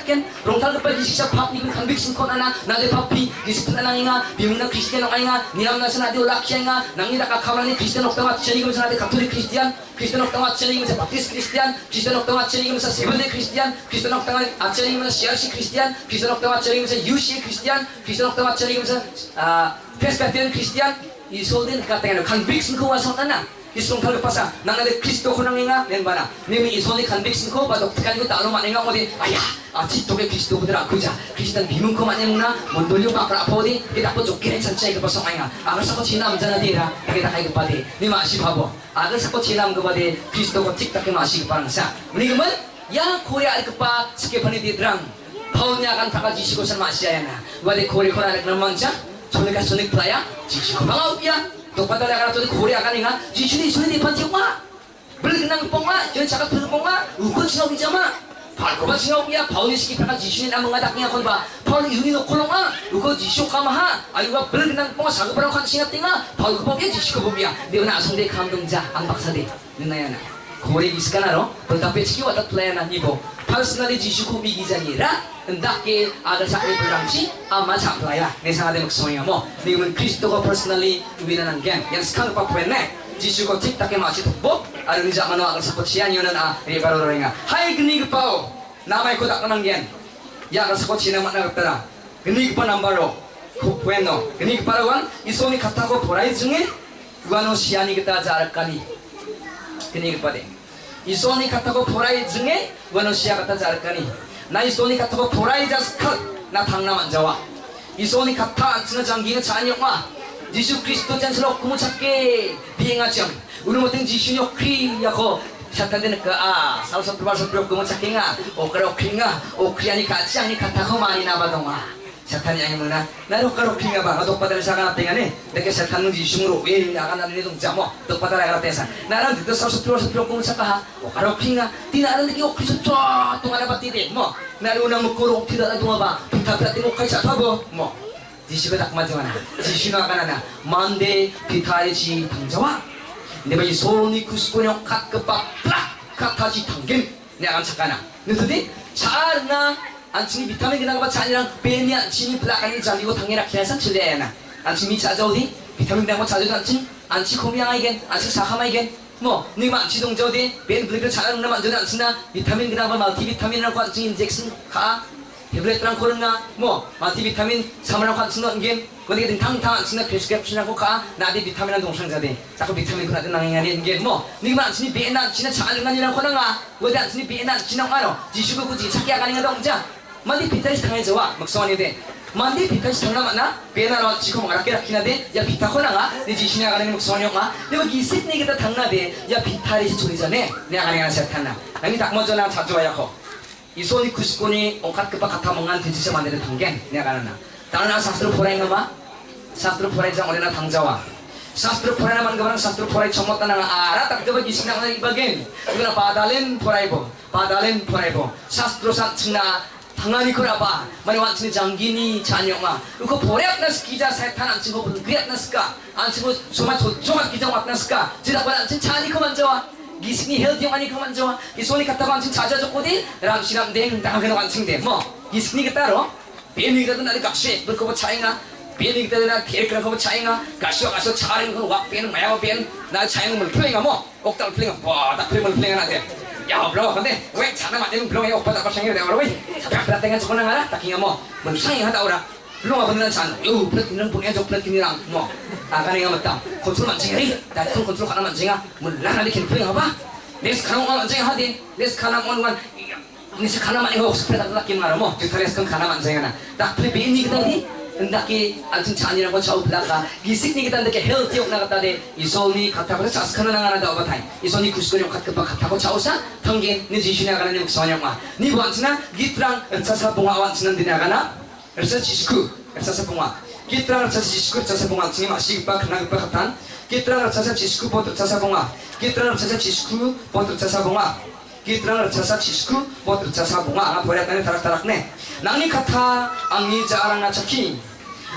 ken rongtal ka pa jisik sa pap ni conviction ko na nade papi jisik na nang nga bimna Christian ay nga niram na sa nade ulakya nga nangida ka kamani Christian okta wat cheni sa nade Catholic Christian Christian okta wat cheni sa Baptist Christian Christian okta wat cheni sa Seventh Day Christian Christian okta wat cheni sa CRC Christian Christian okta wat cheni sa UC Christian Christian okta wat cheni sa Presbyterian Christian isolden katanya conviction ko wasong na isong talapasa nang nade Kristo ko nang nga nen bana nimi isoni conviction ko ba dokter ko talo man nga odi aya aci toke Kristo ko dira kuja Kristen bimun ko man nga mondolyo bakra apodi kita po jokkene chanchai ko pasong nga agar sa ko chinam jana dira kita kai ko pade ni maasi babo agar sa ko chinam ko pade Kristo ko tik tak maasi ko parang sa muni gemen ya korea al pa skepani didrang paunya kan taka jisigo san maasi ayana wade korea ko nak namanja sonika sonik playa jisigo bangaw ya dokter yang kata tu Korea kan ingat, jisuni di pantai mak, beli kenang pongma, jangan cakap beli pongma, ukun sinau bijama, palkoba sinau ya, pauli sikit perkara jisuni nak mengadaknya kon ba, pauli uni nak kolonga, ukun jisu kamaha, ayu ba beli kenang pongma, sagu perang kan singat tinggal, pauli kopiya jisu kopiya, dia nak asal dia kandung jah, ambak sade, nenayana, Korea giskana ro, tetapi sikit watak pelayanan ibu, personally jisu kopi gizanira. Hendaknya ada sakit berangsi, ama saklaya. Nesang ada maksudnya mo. Dengan Kristo ko personally ibinanan gen. Yang sekarang pa pwene. Jisu ko tik tak masih tubuh. Ada ni zaman awak sakot sian yonan ini baru renga. Hai geni kepau. Nama ko tak kenang gen. Ya sakot sian mak nak tera. Geni kepa nambaro. Ko pweno. Geni keparawan isoni kata ko porai junge. Guano siani kita jarakani. Geni kepade. Isoni kata ko porai junge. Guano sia kata jarakani. 나 이소니 같다고 보라이자스 컷나 당나만 자와 이소니 같아 안치는 장기는 자녀와 지수 그리스도 잔스럽 구무 찾게 비행하점 우리 못된 지수녀 크리야고 샷한데는 그아 사우선 프바서 프로 구무 찾게가 오카로 크리가 오크리아니 같이 아니 같아고 많이 나바동아 샷한이 아니 뭐나 나로 오카로 크리가 봐 독바다를 사가 앞에가네 내게 샷한는 지수로 왜 나가는 내 동자모 독바다를 가라 대사 나랑 듣도 사우선 프로 구무 찾가 오카로 크리가 디나는 게 오크리서 쫙 동안에 봤디데 뭐 naru nang mukurong tidak ada dua ba tapi mo kay sa tabo mo jisu ka takmajawana jisu na kanana mande pitare ji tangjawa 내가 이 소니 구스코냥 각급박 각하지 당긴 내가 잠깐아 너희들이 잘나 안치니 비타민 그나가 자니랑 베니 안치니 블락하니 잘리고 당해라 계산 틀려야나 안치니 자자오디 비타민 그나가 자주 안치 코미양아이겐 안치 사카마이겐 뭐 니가 안치 동자오디 베니 블랙을 잘하는 놈 안전에 안치나 비타민 그나가 멀티비타민이라고 안치 인젝션 가 태블릿랑 코른가 뭐 멀티비타민 3이라고 안치 넣은 거기에 당당 안치나 프레스크립션하고 가 나디 비타민한 동상자들 자꾸 비타민 그나도 나행하는 게뭐 니가 안치니 베니 안치나 잘하는 코는가 어디 안치니 베니 안치나 알아 지수고 굳이 찾기 하가는 동자 만디 비타민 당해져와 막성원이 돼 만디 비타민 당나마나 베나로 지금 말하게 라키나데 야 비타코나가 내 지신이 하가는 막성원이가 내가 기색 내게다 당나데 야 비타리 소리잖아 내가 가는 게 세탄나 아니 딱 먼저 나 자주 와야코 이소니 쿠스코니 옹갓 급박 같아 멍한 돼지서 만드는 당겐 내가 가는 나 다른 사스트로 포라인가 봐 사스트로 포라이장 올해나 당자와 사스트로 포라이나만 그만 사스트로 포라이 처먹다 나가 알아 딱 그거 기신나가 이바겐 이거나 바달렌 포라이보 바달렌 포라이보 사스트로 사층나 당하니 거라봐 많이 완전히 장기니 자녀가 그거 보략나스 기자 세탄 안 치고 그랬나스까 안 치고 소마 조마 기자 왔나스까 지다고 안 친 자니 그만 좋아 기승이 헤어지고 하니 그만 좋아 이 손이 갔다고 안 친 자자줬고디 람시람 댕 당하게 완칭돼 뭐 기승이 따로 비행기가도 나를 값이 그거 차이가 비행기가도 나 계획을 하고 차이가 가서 차는 거 왁비는 마야고 비행 나 차이는 물 플레이가 뭐 옥달 플레이가 와다 플레이가 플레이가 나대 야 bro 근데 왜 차나 맞으면 bro 야 오빠 나 벌써 내가 bro 자 그랬다가 저거 나가라 딱히가 뭐 상이 하다 오라 bro 건드는 찬 요 플래티는 보내줘 플래티니랑 뭐 아가네가 맞다 컨트롤 만쟁이 나 컨트롤 하나 만쟁아 뭐 나나리 캔 플레이가 봐 네스 카나 만쟁이 하디 네스 카나 원원 네스 카나 만쟁이 옥스프레다 딱히 말아 뭐 디타레스 건 카나 만쟁이나 딱 플레이 비니 그다니 hendaki anjing canirang jauh belakang gisik nih kita hendaki healthy ok naga tadi isoni kata ko sa askana nanga nada obatai isoni kusko nyok kat kata ko jauh sa tanggen ni jisuni agana ni muksanya ma ni buancina gitrang ersa bunga wancina dinagana ersa jisku ersa bunga gitrang ersa jisku ersa bunga cini masih pak naga pakatan gitrang ersa jisku pot ersa bunga gitrang ersa jisku pot ersa bunga gitrang ersa jisku pot ersa bunga apa boleh tanya tarak nih nangni kata angni jarang ngacaki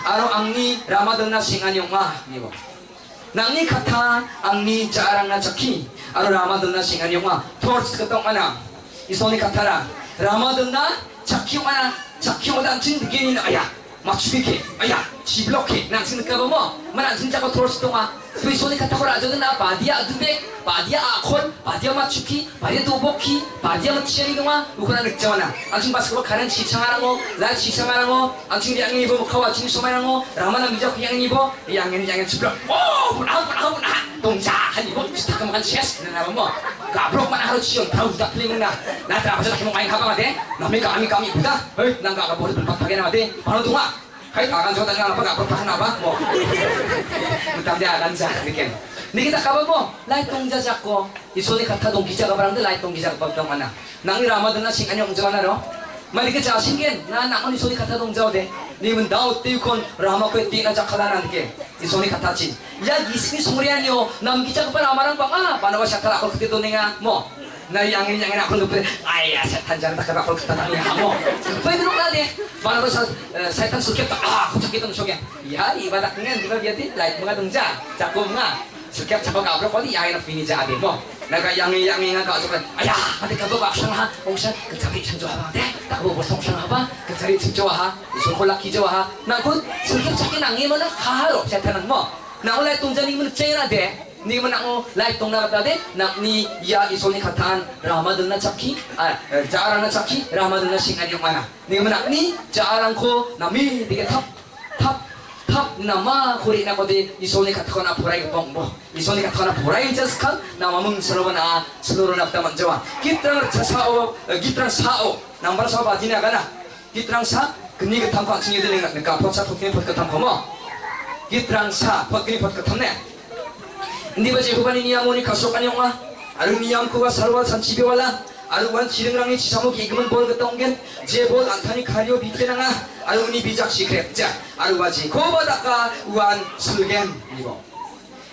aro angni ramadana singanyongma nibo nangni kata angni jarang ngacaki aro ramadana singanyongma torch ketong mana isoni katara 라마든나 자키오마나 자키오단 진 느끼는 아야 맞추게 아야 지블록해 난 생각해 보면 만 진짜가 돌아올 동안 그 손이 같다고 라저드나 바디아 두백 바디아 아콘 바디아 맞추기 바디아 도복기 바디아 맞추기 동안 누구나 느껴나 안중 바스고 가는 지창하라고 나 지창하라고 안중 양이 입어 먹하와 진소마라고 라마나 미적 양이 입어 양이 지블록 오 브라브라브라 동자 한 입어 스타kam한 체스 나 뭐 가브록만 하루 치용 다 우다 플링나 나 들어가서 기본 많이 가봐야 돼 남이 까미 보다 어이 난 가가 머리 불팍하게 나와 돼 바로 동아 Hai akan coba tanya apa gak pertahan apa mo Bentar dia akan sah bikin Ini kita kabar mo Lai tong jajako Isoli kata dong gijaga barang tu lai tong gijaga pagdong mana Nangi Ramadan na sing anyong jawa na ro Mali ka jawa singin Na nakon isoli kata dong jawa de Ni mun daw tiyukon Rama ko iti na jakala na dike Isoli kata chin Ya gisini sumurian yo Nam gijaga pa ramarang pa nga Paano ba siya kala ako kiti doon nga mo 나 양이 ako nupre 아야 세탄 잔다 그래 그렇게 다니 하모 pwede ro na de para sa setan sukip ah sakit ang sugya ya ibadah ngan di ba biati like mga dongja jago nga sukip jago ka bro kodi yain na fini ja ade mo naga yangi nga ka so aya ade ka ba sang ha ongsa ka tabi sang jo ha de ta bo song sang ha ba ka tari sim jo ha so ko laki jo ha na ko sukip jakin nangi mo na kharo setan mo na ulai tungjani mo chena de ni man ako like tong nakatade na ni ya isoni katan Ramadan na chaki jarang na chaki Ramadan na singan yung mana ni man ni jarang ko nami dige tap nama kuri na ko de isoni katako na purai bong mo isoni katako na purai just kan na mamung seluruh na taman jawa gitrang sao number sao bajine agana gitrang sa kini ketam ko sini de nga potsa pokini pot ketam ko mo gitrang sa pokini pot ketam ne Hindi ba Jehovah니 niyamo니 가속하니 영화 아르 니암코가 사르와 산치비와라 아르완 지릉랑이 지사모 기금은 볼 갔다 온겐 제볼 안타니 가리오 비케나가 아르니 비작시 그랬자 아르와지 고바다가 우안 술겐 이거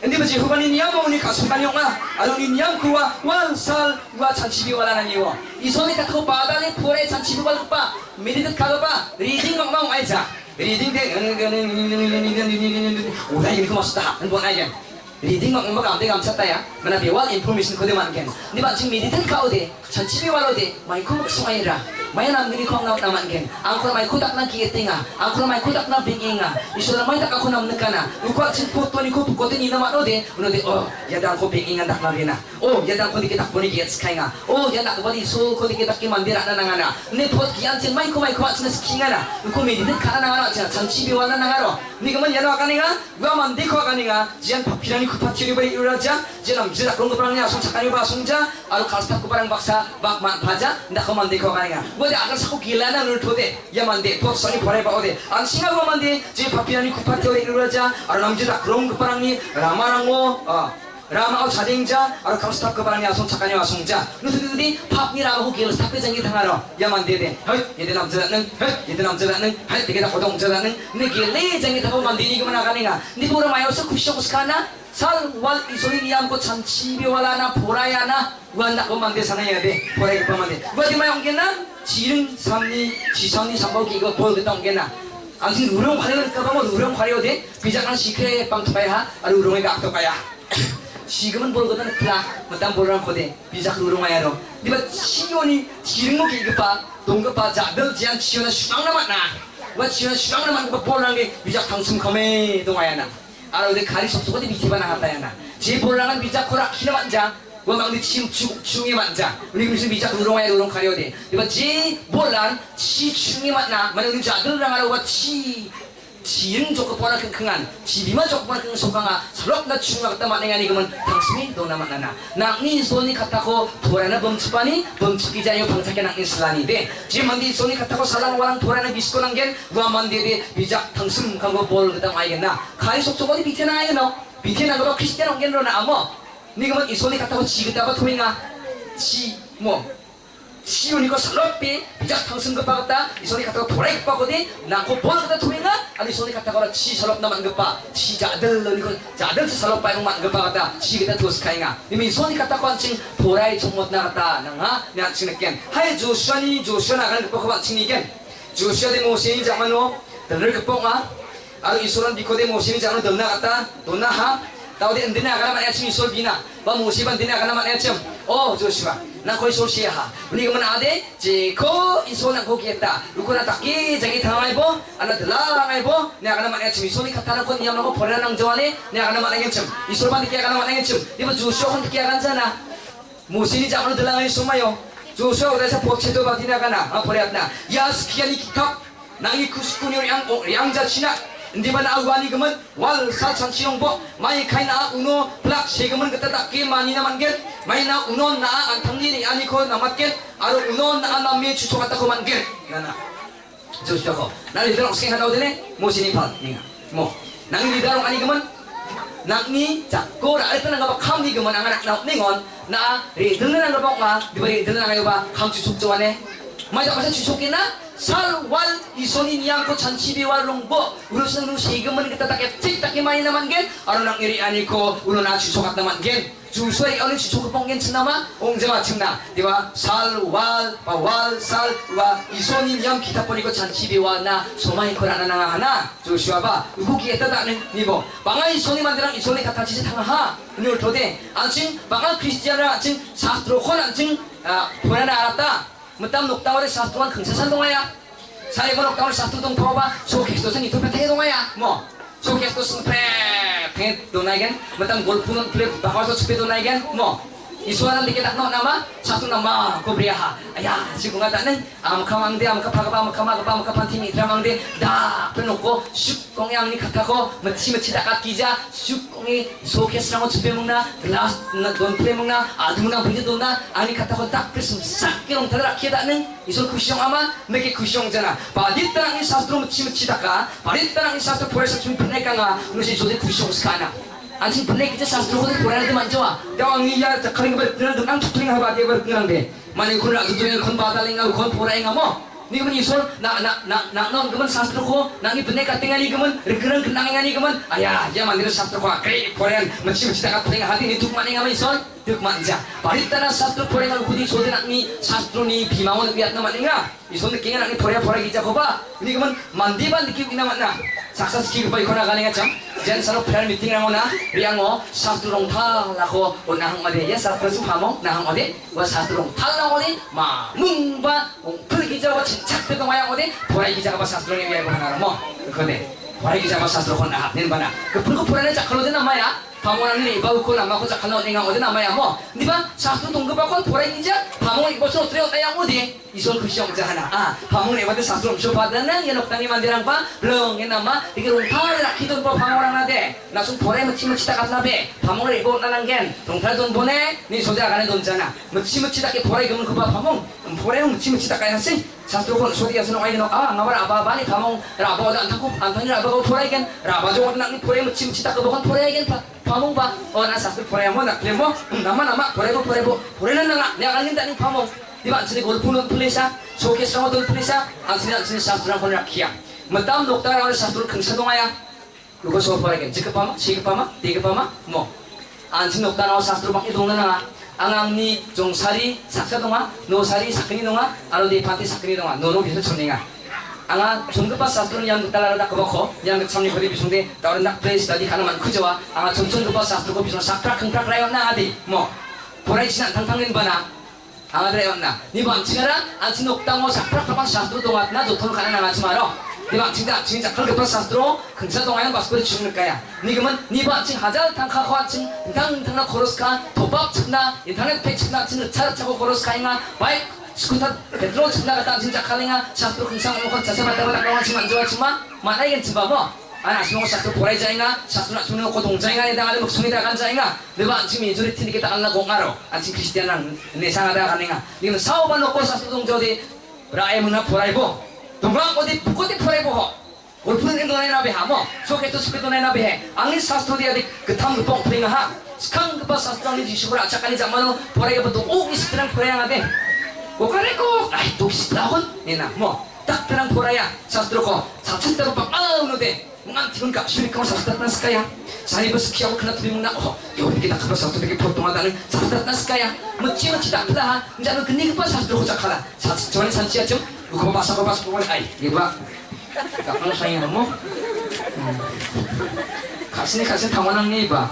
Hindi ba Jehovah니 niyamo니 가속하니 영화 아르니 니암코와 완살와 산치비와라는 이거 이 손에 갖고 바다에 볼에 산치비와를 봐 미리듯 가봐 리딩 막막 와이자 리딩 대 오다 이거 맞다 뭐 나이게 Reading mak am te gam chatta ya mana bewal information ko de man ken ni ba jing meditate ka ode chanchi walo de mai ko mak samai ra mai nam ni khong na man ken ang ko mai ko dak na ki tinga ang ko mai ko dak na binginga isura mai tak ko nam nakana ko chin ko to ni ko te ni na ma ode uno de oh ya dan ko binginga dak na rena oh ya dan ko di kita ko ni get skainga oh ya dak bali so ko di kita ki mandira na ngana ni pot ki an chin mai ko chin skinga na ko meditate ka na ngana chanchi wala na ngaro ni ko man ya no akaninga gua man dikho akaninga jian papirani kupati riba iraja jenam jira kong keperangnya asung sakani ba asungja alu kalstap keperang baksa bak man baja ndak mandi ko kaya bode akan saku gila na nul tode ya mandi pot soni pore ba ode an singa go mandi je papirani kupati iraja alu nam jira kong keperangni ramarango Rama au 자댕자 아로 감스탑 그바랑이 아송 착하니 아송자 누드들이 팝이라고 호기를 스탑배장이 당하러 야만데데 헐 얘들 남자라는 할 되게 다 고동자라는 느끼 레장이 타고 만디니 그만 나가니가 니 보러 마요서 쿠쇼스카나 살왈 이소리 니암고 참치비와라나 보라야나 우한나 고만데 사나야 돼 보라이 고만데 우하디마 용게나 지릉 삼리 지선이 삼복이 이거 보여줬다 온게나 아무튼 우렁 화려니까 뭐 우렁 화려돼 비자간 시크레 빵투바야 아루 우렁에 각도가야 지금은 모르거든 플라 맞다 모르란 거대 비자크 우롱아야로 니가 치요니 지릉목 이급바 동급바 자들 지안 치요나 슈방 남았나 와 치요나 슈방 남은 거 보라는 게 비자크 당승 검에 동아야나 알아 근데 가리 속속어디 밑에만 나갔다야나 제 보라는 비자크라 키나만자 와 망디 침 중에 만자 우리 무슨 비자크 우롱아야 우롱 가려대 니가 제 보란 치 중에 만나 만약 우리 자들랑 하라고 치 지응 좋고 보나 킁킁한 지비만 좋고 보나 킁 속강아 서럽나 중학다 만행하니 그러면 당신이 너나 만나나 낭니 손이 같다고 도라나 범츠바니 범츠기자요 방사게 낭니 슬라니데 지만디 손이 같다고 살랑 와랑 도라나 비스코 난겐 와만디데 비작 당신 간거 볼 그다 마이겠나 가이 속속어디 비테 나요 너 비테 나고 크리스티안 온겐로 나뭐 니가만 이 손이 같다고 지그다고 토밍아 지뭐 시온이고 살럽비 비작 당승 급박었다 이 소리 갖다가 도라이 급박거든 나고 볼 갖다 토맹아 아니 소리 갖다가 치 살럽나만 급박 치자들 너니고 자들 살럽바 이놈만 급박었다 치 그다 도스카잉아 이미 소리 갖다가 한층 도라이 총못 나갔다 나가 내가 지냈겐 하이 조슈아니 조슈아 나가는 급박고 반칭이겐 조슈아데 모시니 자마노 들을 급박아 아루 이소란 비코데 모시니 자마노 들 나갔다 돈 나하 나오데 엔데 나가라 말이야 침 이솔 비나 와 모시반 데 나가라 말이야 침 Joshua na koi so sia ha ni gaman ade je ko iso na ko kieta luko na taki jangi thangai bo ana dala ngai bo ne kana ma chim iso ni khatara ko niam ko phora nang jawani ne kana ma nang chim iso ban ki kana ma nang chim diba Joshua kon ki kan sana musini jamanu dala ngai sumayo Joshua udah sa pochedo ba dina kana a phora na yas kiani kitab nangi kuskuni yang jachina Hindi ba na agwani gaman wal sal sanchiyong bo may kay na uno plak segaman katataki mani naman gen may na uno na ang tangni ni ani ko namat gen aro uno na nami chucho kata ko man gen nana Joshua ko na lidarong sing hanaw din mo sinipal ninga mo nang lidarong ani gaman nakni jakko ra alta nang ba kham ni gaman ang anak na ningon na ridel na nga ba nga di ba ridel na nga ba kham chuchok jwane may sa chuchokin na salwal isoni niyang ko chanchibiwa longbo urusan nu segaman kita takep cik taki main naman gen aro nang iri ani ko ulo na chuchokat naman gen jusoi oli chuchok ponggen chnama ongjama chingna diba salwal bawal salwa isoni niyang kita poni ko chanchibiwa na somai ko rana nanga hana Joshua ba uguki eta danen nibo banga isoni mandirang isoni kata chisi thanga ha nul thode anching banga kristianra anching shastro khon anching phorana arata Mutam nuktawar에 사스트만 긍사산 동아야 사이버 nuktawar에 사스트 동타와봐 소케스토선 이토페 태 동아야 뭐 소케스토선 페 도나이겐 mutam 골프는 플레 바카서 스페 도나이겐 뭐 이수하는 데게 딱 nama satu nama kobriaha aya siku ngatanen amkamangde amkapagaba amkamagaba amkapanting itramangde da penoko syukong ni katako meci dakat kija syukongi sokesrango cepemungna gelas don pemungna adungna bujudona ani katako tak presum sakirong tadra kidanen isul kusyong ama neke kusyong jana badittarang ni sastro meci daka badittarang ni sastro poresa cumi penekanga nusi jodi kusyong skana Anjing benek kita sastro ko pura na man jawa daw ang iya kaling ba dal ang tutuling ha ba de ber nang de mani kun la tutuling kon bataling ang kon pura nga mo ni gaman isol na non gaman sastro ko nangi benek katinga ni gaman regerang kenang nga ni gaman aya ya mandir sastro ko kre poren meci dakat puring hati ni tuk mani nga isol tuk manja baritana sastro poren ang kudi sode nakni sastro ni bimawon biat na maninga isol ni kinga nakni pora gija ko ba ni gaman mandiban dikip ina mana Saksas kiki pa ikona galing at Jen sa prayer meeting na na riango sastrong tal ako o nahang ode ya sastro su pamong nahang ode wa sastrong tal na ode ma mungba ong pulgi jawa chinchak pe maya ode porai gi jaga ba sastro ni ya ko na mo kone porai gi jaga sastro kon na nen bana ke pulko porai na chakalo den maya pamonang ni ibaw ko na mako chakalo ninga ode na maya mo di ba sastro tunggu ba kon porai gi ja pamong ibo so treo tayang ode Isol kusyong jahana pamong nebate sastrom so padana yan oktani mandirang pa belum yan nama dikirung pare rakidon po pamorang nade nasung pore meci takat nabe pamong ibo nananggen tongkal don bone ni soja gane don jana meci take pore gemun kuba pamong pore meci takay hasi sastro kon sodi asun ay no ngabar aba bani pamong raba oda antaku antani raba ko pore gen raba jo nak ni pore meci tak ko pore gen pamong ba na sastro pore mo nak lemo nama pore nan nga nya kan ni pamong Diba sini golpunon tulisa, showcase rango dol tulisa, ang sini sastro rango rakia. Matam dokter rango sastro kengsa dongaya. Lugo so pare jika pama, siga pama, tiga pama, mo. Ang sini dokter rango sastro bang idong na nga. Ang ni jongsari saksa donga, no sari sakni donga, alo di pati sakni donga, no bisa choninga. Ang jonggepa sastro yang dokter rango kaboko, yang chamni kodi bisungde, tawar nak place tadi kanaman kujawa, ang jonggepa sastro ko bisung sakra kengkrak rayon na adi, mo. Porai sinan tangtangin bana. Angadreonna ni bangchingara anchi noktango sakprakprak sastro dongatna joton kana nangachi maro ni bangchingda 진짜 그렇게 sastro 긍사 동아양 바스코리 주는 거야 니그만 니 bangching 하자 당카 khoaching 당당나 코로스카 도박 측나 인터넷 페이지 측나 진짜 차차고 코로스카잉아 바이크 스쿠터 페트롤 측나 같다 진짜 칼링아 sastro 긍사 먹고 자세 받다가 당하지 만져지만 만나긴 집어봐 아시모 sastro 보라이 자잉아 sastro nak suno ko dongja잉아 에다가 목숨이 다 간자잉아 내가 지금 이들이 티니게 딱 알라 공가로 아침 크리스티안랑 내 상하다 가능아 니는 사오바 놓고 sastro 동저디 라이무나 보라이보 동방 어디 북어디 보라이보 골프는 인도네 나베 하모 소케토 스피도네 나베 해 앙리 sastro 디아디 그탐 뽕 프링아 하 스칸 그바 sastro 니 지시고라 아차까니 잠만은 보라이보 또 오기 스트랑 보라양아데 오카레코 아이 또 스트라혼 니나 뭐딱 그랑 보라야 sastro 거 자천대로 빡 아우노데 Ngantiun ka suri kau sastat nas kaya. Sari besekiau kena tuli muna oh yaudah kita kabar satu lagi potong ada sastat nas kaya. Meci tak pelah. Jangan geni kepas sastro kocak kala. Cuman sanci aja. Bukan papas ay. Iba. Kapan saya mau? Kasih tawanan nih iba.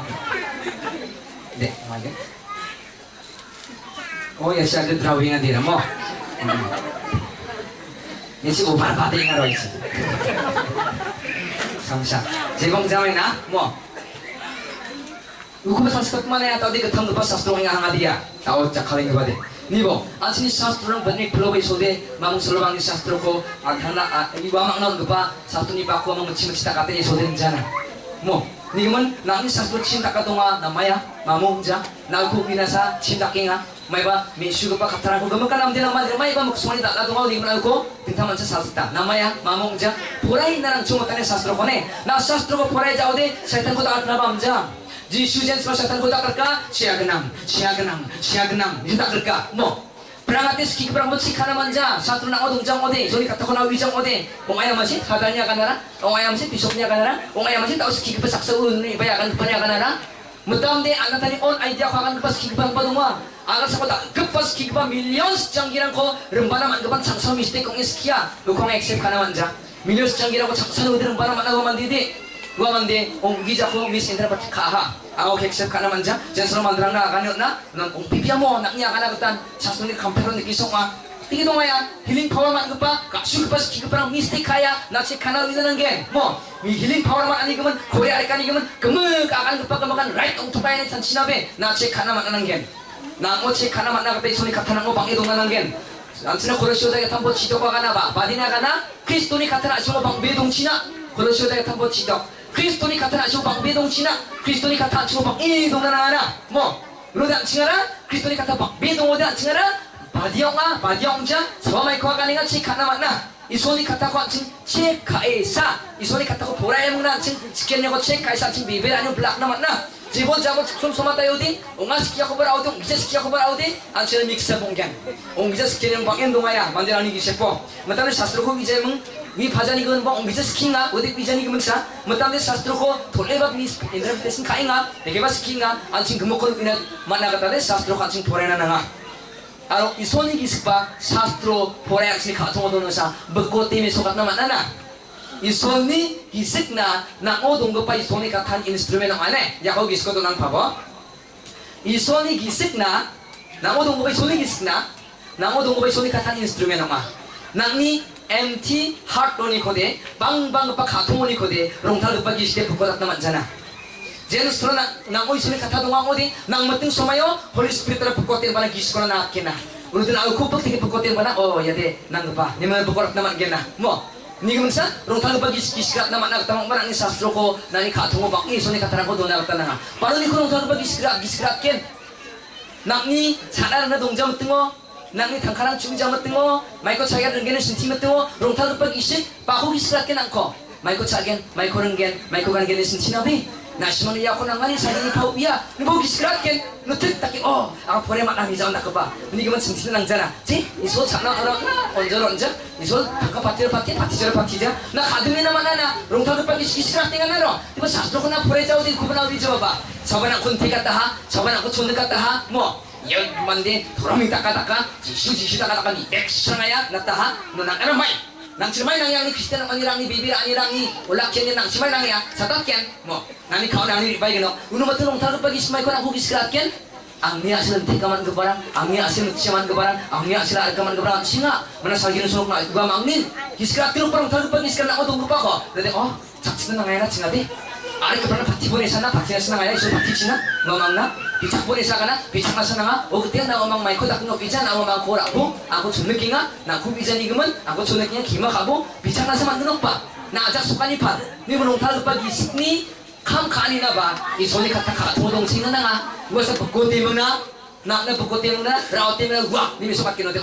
Dek, aja. Oh ya siya ada drawing nga din mo. Yan si Ubar pati nga ro isi. Samsa. Jebong jamay na mo. Uko sanskrit mana ya tadi ketang lepas sastro nga hanga dia. Tahu cakaling ke bade. Nibo, asini sastro ng benih pulau besode, mamung selubang ni sastro ko, agana iwa makna lupa satu ni baku mamung cita katanya sode jana. Mo, niman nangis sastro cinta katunga namanya mamung ja, naku binasa cinta kinga, maiba misu lupa katara ko gemukan nam dia nama dia maiba muksumani tak katunga niman aku bintang manca sasta, namanya mamung ja, purai narang cumutane sastro ko ne, na sastro ko purai jauh de, setan ko tak nabam ja. Jisu jen semua setan kota kerka siagenang itu tak kerka mo perangatis kiki perang bersih karena manja satu nak odong jang ode jadi kata kau wijang ode ayam masih hadanya kanara ayam masih besoknya kanara ayam masih tahu kiki pesak seun ni bayakan depannya kanara mutam de anak tadi on idea kau akan kepas kiki bang padungwa agar sekolah kepas kiki bang million janggiran ko rembana man kepan sangsa mistake kong iskia lukong accept karena manja million janggiran ko sangsa udah rembana man aku mandidi gua mandi onggi jako misinterpret kaha aku accept karena manja jangan selalu mandrang na akan na nan ong pipia mo naknya akan ketan satu ni kamperon ni kisong ma tinggi dong ya healing power man kepa kasul pas kiki perang mistake kaya nasi kanal itu nanggen mo mi healing power man ani kemen korea akan ni kemen kemek akan kepa kemakan right untuk kaya ni sansinabe nasi kanal man nanggen na mo cek kanal man nakapay suni kata nang mo bang idong nanggen nanti korea shoda kita buat cidok akan apa badina kana kristoni kata nak cuma bang bedong cina korea shoda kita buat cidok 크리스토니 같은 아시고 방 배동치나 크리스토니 같은 아시고 방 이동나나 뭐 로다 칭하라 크리스토니 같은 방 배동오다 칭하라 바디영자 서마이코가 가능한 치 하나 만나 이 손이 같다고 칭 체카에사 이 손이 같다고 보라에 먹나 칭 지켰냐고 체카에사 칭 비벨 아니면 블락나 만나 지본 잡은 좀 소마다 요디 옹아 스키야 코버 아우디 옹기자 스키야 코버 아우디 안치는 믹스 봉겐 옹기자 스키는 방엔 동아야 만들어니 기셰포 맞다는 샤스트로 이제 มึง위 바자니 그건 뭐 옹기자 스키인가 어디 위자니 그면 사 맞다는 샤스트로 돌레바 비스 인터프레이션 카인가 내게 봐 스키인가 안친 금목건 그냥 만나갔다네 샤스트로 안친 보레나 나가 아로 이 손이 기스바 샤스트로 보레 안친 가통오도는 사 먹고 때문에 속았나 만나나 이 손이 기스나 나오 동급바 이 손이 같은 인스트루멘트 안에 야고 기스코도 난 봐봐 이 손이 기스나 나오 동급바 이 손이 기스나 나오 동급바 이 손이 같은 인스트루멘트 안 나니 empty heart 돈이 코데 방방 바 가통오니 코데 롱탈 급바 기스데 부코닥나 만잖아 제누스로 나오 이 손이 같아 동아 어디 낭머팅 소마요 홀리 스피리트라 부코테 바나 기스코나 나케나 우리들 아우 쿠뻑 되게 부코테 바나 야데 낭급바 니만 부코닥나 만게나 뭐 nikum sa rong tang bagi skiskat na mana tamang barang ni sastro ko nani katungo bang ni soni kataran ko dona kata na paru ni ko rong tang bagi skiskat ken nakni sadar na dongjam tingo nakni tangkarang chungjam tingo maiko chagar renggen sinti tingo rong tang bagi sik bahu skiskat ken angko maiko chagen maiko renggen maiko gangen sinti nabi nasimang iya ko nangani sa ni pau iya ni bagi skiskat ken nutit taki ang pore makna ni jaw na ka ba ni gaman sinti nang jana ji iso chana orang onjor 이소 바카 파티저 파티자 나 가드미 나만나 롱타드 빠기 시시라 땡가 나로 이거 사스로나 포레자 어디 구분아 우리 저봐 저번에 콘테 갔다 하 저번에 그 촌드 갔다 하뭐 여만데 도라미 닦아다가 지시 닦아다가 니 액션아야 났다 하너 나가나 마이 낭치마이 낭양니 크리스티안 아니랑니 비비라 아니랑니 올라켄니 낭치마이 낭이야 사다켄 뭐 나니 가오나니 바이게노 우노 같은 롱타드 빠기 시마이 코나 고기 시라켄 angni asil tekaman kebarang, angni asil ciaman kebarang, angni asil argaman kebarang singa mana sagiran suluk na gua mangnin giskrat tiru parang tagu pagi giskrat na odong rupa ko dede cakcina na ngayana cinga be ari kebarang pati bone sana pati sana ngaya isu pati cina ngomong na bicak bone sana bicak nasa nga ketika na ngomong maiko tak no bica na ngomong ko aku cunekinga na aku bisa ni gemen aku cunekinga kima kabu bicak nasa mandenok pa na ajak sukani pa ni menong tagu pagi sikni kam kanina ba 이 손이 갖다 가통동 치는 나가 이것서 벚꽃 때문에 나나 벚꽃 때문에 라오 때문에 와 님이 소박기는 데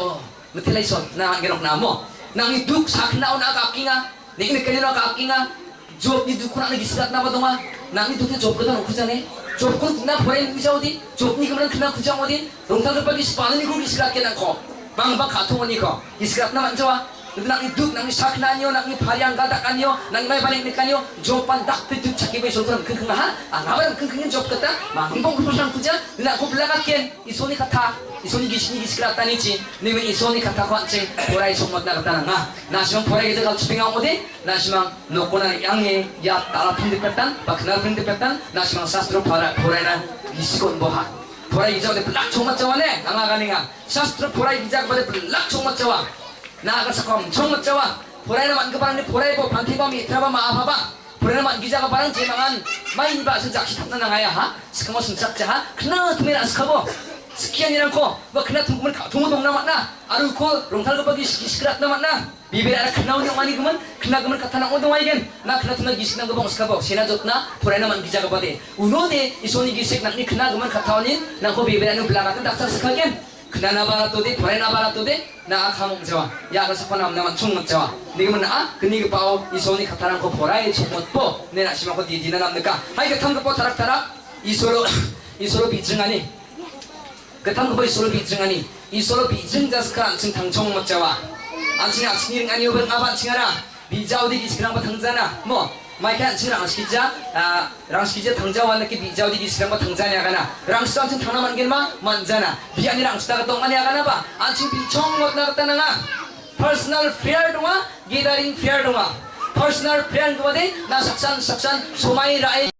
메텔라이 손나 게nok namo nang iduk sakna ona kakinga ning kanino kakinga job ni dukuna lagi sirat na badonga nang iduknya job ko kujane job ko na pore ni jaudi job ni kemana kena kujang odi rongtal pagi spanu ni ko gisirat kenan ko bang katongoni ko gisirat na manjawa nang iduk nang sakna nyo nang pariang gadak kanyo nang may balik ni kanyo jopan dak pitu chakibe solkan kengkeng ha ngabaran kengkengin job kata mangbong kusan kuja na ko blakaken isoni kata isoni gisni giskratan ichi nime isoni kata ko anche porai somot na kata nga nasimang porai kita kal chipinga ode nasimang nokona yange ya tala pindepetan baknar pindepetan nasimang sastro porai na gisikon boha 보라이 기자 ode belak chong maccawane nangaganiga shastro 보라이 기자 ode belak chong maccawa naga sakom chong maccawa 보라이 naman keparang ni 보라이 bo pantiba mi traba maafaba 보라이 naman 기자가 parang jemangan main ba sejak kitap na ngaya ha sekamo sensakja ha kena tumira skabo sekian ko ba kena tungkum을 동동 남았나 아루코 롱탈거 버기 시크rat 남았나 비베라 kena unyong mani gumen kena gumen kata nang odong aigen na kena tunag gisik nang gabong skabo sina jotna 보라이 naman 기자가 bade unode isoni gisik nang ni kena gumen kata onin nang ko 비베라 nu belakatan daftar sekagen kena nabaratode 보라이 nabaratode na kamong jawa ya ka sakon nam naman chung jawa nigemen na keni gpao isoni kata nang ko 보라이 chungmotpo ne na simako didina namneka hai ka tamgpo tarak isolo 비증하니 그탐 그거 이소로 비증하니 이소로 비증자스카 안층 당청 못자와 안층이 안층이 아니 오번 아반층하라 비자우디 기스랑 뭐 당자나 뭐 마이크 안층 랑시키자 랑시키자 당자와 느끼 비자우디 기스랑 뭐 당자냐 가나 랑스 안층 당나만 게마 만자나 비아니 랑스다가 동안이 가나 봐 안층 비청 못 나갔다 나가 퍼스널 페어 동아 기다린 페어 동아 퍼스널 페어 동아데 나 saksan 소마이 라이